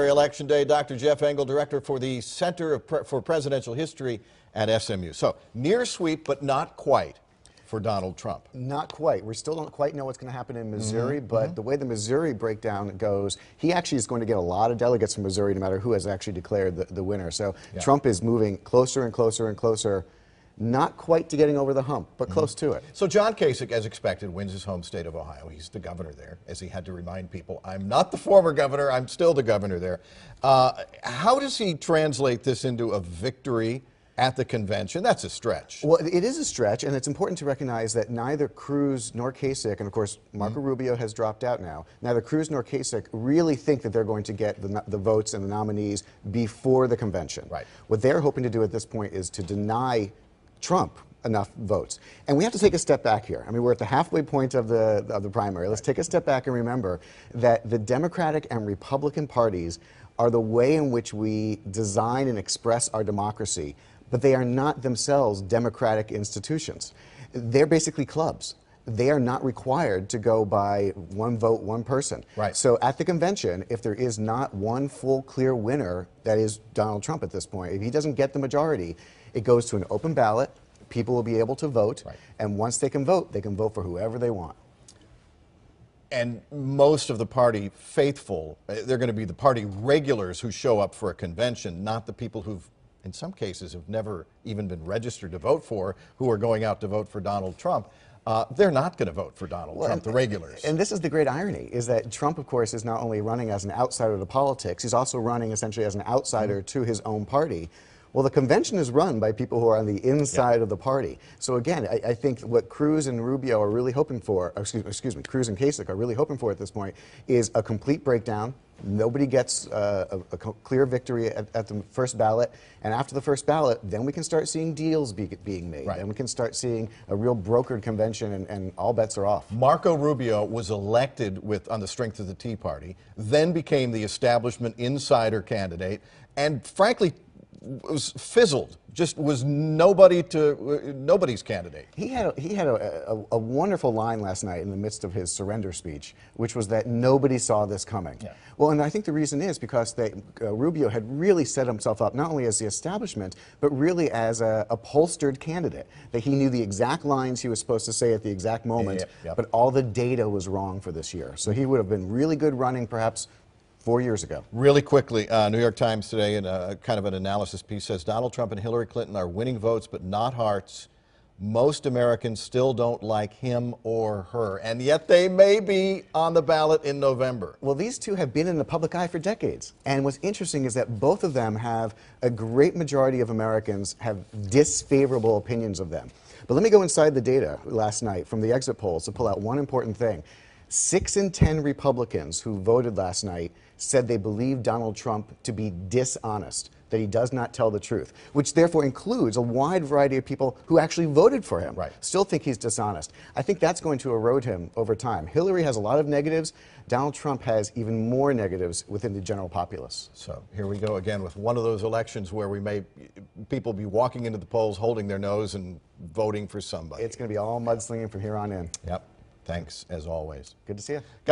Election Day. Dr. Jeff Engel, director for the Center for Presidential History at SMU. So, near sweep, but not quite for Donald Trump. Not quite. We still don't quite know what's going to happen in Missouri, but the way the Missouri breakdown goes, he actually is going to get a lot of delegates from Missouri no matter who has actually declared the winner. So Trump is moving closer and closer and closer. Not quite to getting over the hump, but close to it. So John Kasich, as expected, wins his home state of Ohio. He's the governor there, as he had to remind people, I'm not the former governor, I'm still the governor there. How does he translate this into a victory at the convention? That's a stretch. Well, it is a stretch, and it's important to recognize that neither Cruz nor Kasich, and of course Marco Rubio has dropped out now, neither Cruz nor Kasich really think that they're going to get the votes and the nominees before the convention. Right. What they're hoping to do at this point is to deny Trump enough votes. And we have to take a step back here. I mean, we're at the halfway point of the primary. Let's take a step back and remember that the Democratic and Republican parties are the way in which we design and express our democracy, but they are not themselves democratic institutions. They're basically clubs. They are not required to go by one vote, one person. Right. So at the convention, if there is not one full, clear winner, that is Donald Trump at this point, if he doesn't get the majority, it goes to an open ballot. People will be able to vote, and once they can vote for whoever they want. And most of the party faithful, they're going to be the party regulars who show up for a convention, not the people who've, in some cases, have never even been registered to vote for, who are going out to vote for Donald Trump. They're not going to vote for Donald Trump, the regulars. And this is the great irony, is that Trump, of course, is not only running as an outsider to politics, he's also running essentially as an outsider to his own party. Well, the convention is run by people who are on the inside of the party. So again, I think what Cruz and Rubio are really hoping for, excuse me, Cruz and Kasich are really hoping for at this point is a complete breakdown. Nobody gets a clear victory at the first ballot, and after the first ballot, then we can start seeing deals being made, and we can start seeing a real brokered convention, and all bets are off. Marco Rubio was elected on the strength of the Tea Party, then became the establishment insider candidate, and frankly, was fizzled. Just was nobody's candidate. He had a wonderful line last night in the midst of his surrender speech, which was that nobody saw this coming. Well, and I think the reason is because Rubio had really set himself up not only as the establishment, but really as a pollstered candidate. That he knew the exact lines he was supposed to say at the exact moment, but all the data was wrong for this year. So he would have been really good running perhaps 4 years ago. Really quickly, New York Times today in a kind of an analysis piece says Donald Trump and Hillary Clinton are winning votes but not hearts. Most Americans still don't like him or her, and yet they may be on the ballot in November. Well, these two have been in the public eye for decades, and what's interesting is that both of them have a great majority of Americans have disfavorable opinions of them. But let me go inside the data last night from the exit polls to pull out one important thing. 6 in 10 Republicans who voted last night said they believe Donald Trump to be dishonest, that he does not tell the truth, which therefore includes a wide variety of people who actually voted for him, still think he's dishonest. I think that's going to erode him over time. Hillary has a lot of negatives. Donald Trump has even more negatives within the general populace. So here we go again with one of those elections where people be walking into the polls holding their nose and voting for somebody. It's going to be all mudslinging from here on in. Yep. Thanks, as always. Good to see you.